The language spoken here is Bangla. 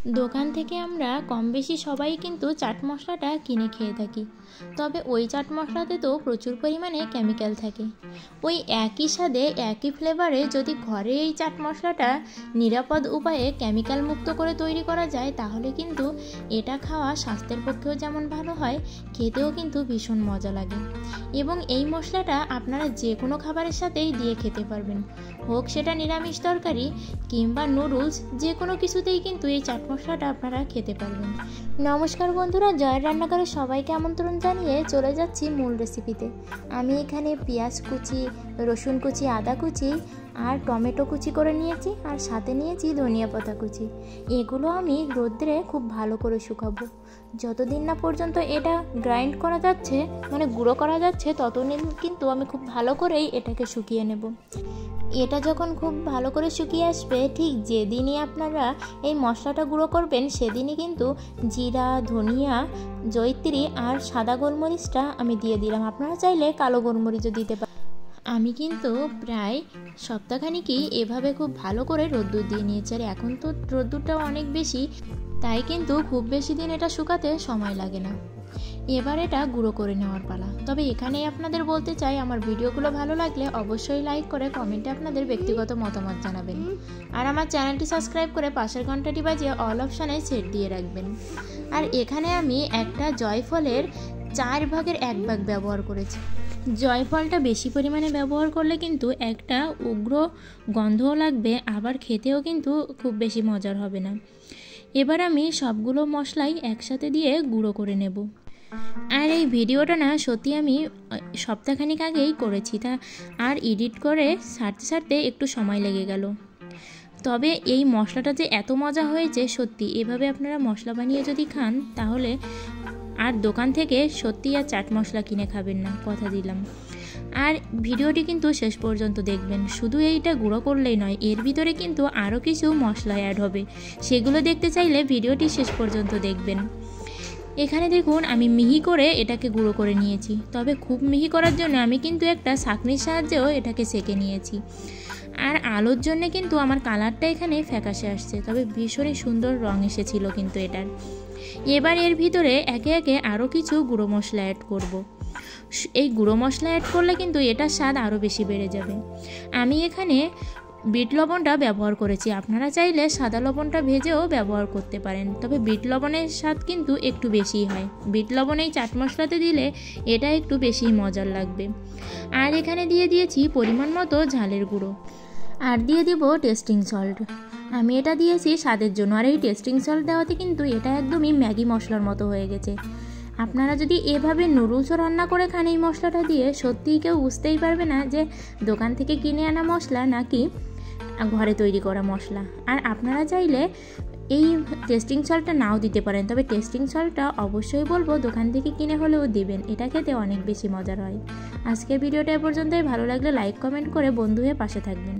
দোকান থেকে আমরা কম বেশি সবাই কিন্তু চাট মশলাটা কিনে খেয়ে থাকি। তবে ওই চাট মশলাতে তো প্রচুর পরিমাণে কেমিক্যাল থাকে। ওই একই স্বাদে একই ফ্লেভারে যদি ঘরে এই চাট মশলাটা নিরাপদ উপায়ে কেমিক্যাল মুক্ত করে তৈরি করা যায়, তাহলে কিন্তু এটা খাওয়া স্বাস্থ্যের পক্ষেও যেমন ভালো হয়, খেতেও কিন্তু ভীষণ মজা লাগে। এবং এই মশলাটা আপনারা যে কোনো খাবারের সাথেই দিয়ে খেতে পারবেন, হোক সেটা নিরামিষ তরকারি কিংবা নুডলস, যে কোনো কিছুতেই কিন্তু এই চাট মশলাটা আপনারা খেতে পারবেন। নমস্কার বন্ধুরা, জয়ের রান্নাঘরে সবাইকে আমন্ত্রণ জানিয়ে চলে যাচ্ছি মূল রেসিপিতে। আমি এখানে পেঁয়াজ কুচি, রসুন কুচি, আদা কুচি আর টমেটো কুচি করে নিয়েছি, আর সাথে নিয়েছি ধনিয়া পাতা কুচি। এগুলো আমি রোদ্রে খুব ভালো করে শুকাবো। যতদিন না পর্যন্ত এটা গ্রাইন্ড করা যাচ্ছে, মানে গুঁড়ো করা যাচ্ছে, ততদিন কিন্তু আমি খুব ভালো করেই এটাকে শুকিয়ে নেব। এটা যখন খুব ভালো করে শুকিয়ে আসবে, ঠিক যেদিনই আপনারা এই মশলাটা গুঁড়ো করবেন, সেদিনই কিন্তু জিরা, ধনিয়া, জয়িত্রী আর সাদা গোলমরিচটা আমি দিয়ে দিলাম। আপনারা চাইলে কালো গোলমরিচও দিতে পারেন। আমি কিন্তু প্রায় সপ্তাহখানিকই এভাবে খুব ভালো করে রোদ্দুর দিয়ে নিয়েছি। আর এখন তো রোদ্দুরটাও অনেক বেশি, তাই কিন্তু খুব বেশি দিন এটা শুকাতে সময় লাগে না। এবার এটা গুঁড়ো করে নেওয়ার পালা। তবে এখানেই আপনাদের বলতে চাই, আমার ভিডিওগুলো ভালো লাগলে অবশ্যই লাইক করে কমেন্টে আপনাদের ব্যক্তিগত মতামত জানাবেন। আর আমার চ্যানেলটি সাবস্ক্রাইব করে পাশের ঘন্টাটি বাজিয়ে অল অপশানে সেট দিয়ে রাখবেন। আর এখানে আমি একটা জয়ফলের 4 ভাগের 1 ভাগ ব্যবহার করেছি। জয়ফলটা বেশি পরিমাণে ব্যবহার করলে কিন্তু একটা উগ্র গন্ধও লাগবে, আবার খেতেও কিন্তু খুব বেশি মজার হবে না। এবার আমি সবগুলো মশলাই একসাথে দিয়ে গুঁড়ো করে নেব। আর এই ভিডিওটা না সত্যি আমি সপ্তাহখানিক আগেই করেছি, আর এডিট করে ছাড়তে একটু সময় লেগে গেল। তবে এই মশলাটা যে এত মজা হয়েছে, সত্যি এভাবে আপনারা মশলা বানিয়ে যদি খান, তাহলে আর দোকান থেকে সত্যি আর চাট মশলা কিনে খাবেন না, কথা দিলাম। আর ভিডিওটি কিন্তু শেষ পর্যন্ত দেখবেন। শুধু এইটা গুঁড়ো করলেই নয়, এর ভিতরে কিন্তু আরও কিছু মশলা অ্যাড হবে। সেগুলো দেখতে চাইলে ভিডিওটি শেষ পর্যন্ত দেখবেন। এখানে দেখুন আমি মিহি করে এটাকে গুঁড়ো করে নিয়েছি। তবে খুব মিহি করার জন্য আমি কিন্তু একটা ছাঁকনির সাহায্যেও এটাকে সেঁকে নিয়েছি। আর আলোর জন্য কিন্তু আমার কালারটা এখানে ফ্যাকাশে আসছে, তবে ভীষণই সুন্দর রং এসেছিল কিন্তু এটার। এবার এর ভিতরে একে একে আরও কিছু গুঁড়ো মশলা অ্যাড করব। এই গুঁড়ো মশলা অ্যাড করলে কিন্তু এটার স্বাদ আরও বেশি বেড়ে যাবে। আমি এখানে বিট লবণটা ব্যবহার করেছি। আপনারা চাইলে সাদা লবণটা ভেজেও ব্যবহার করতে পারেন, তবে বিট লবণের স্বাদ কিন্তু একটু বেশিই হয়। বিট লবণ এই চাট মশলাতে দিলে এটা একটু বেশি মজার লাগবে। আর এখানে দিয়ে দিয়েছি পরিমাণ মতো ঝালের গুঁড়ো, আর দিয়ে দিব টেস্টিং সল্ট। আমি এটা দিয়েছি স্বাদের জন্য। আর এই টেস্টিং সল্ট দেওয়াতে কিন্তু এটা একদমই ম্যাগি মশলার মতো হয়ে গেছে। আপনারা যদি এভাবে নুডলসও রান্না করে খান এই মশলাটা দিয়ে, সত্যিই কেউ বুঝতেই পারবে না যে দোকান থেকে কিনে আনা মশলা নাকি ঘরে তৈরি করা মশলা। আর আপনারা চাইলে এই টেস্টিং সল্টটা নাও দিতে পারেন, তবে টেস্টিং সল্টটা অবশ্যই বলবো দোকান থেকে কিনে হলেও দিবেন, এটা খেতে অনেক বেশি মজার হয়। আজকের ভিডিওটা এ পর্যন্তই। ভালো লাগলে লাইক কমেন্ট করে বন্ধু হয়ে পাশে থাকবেন।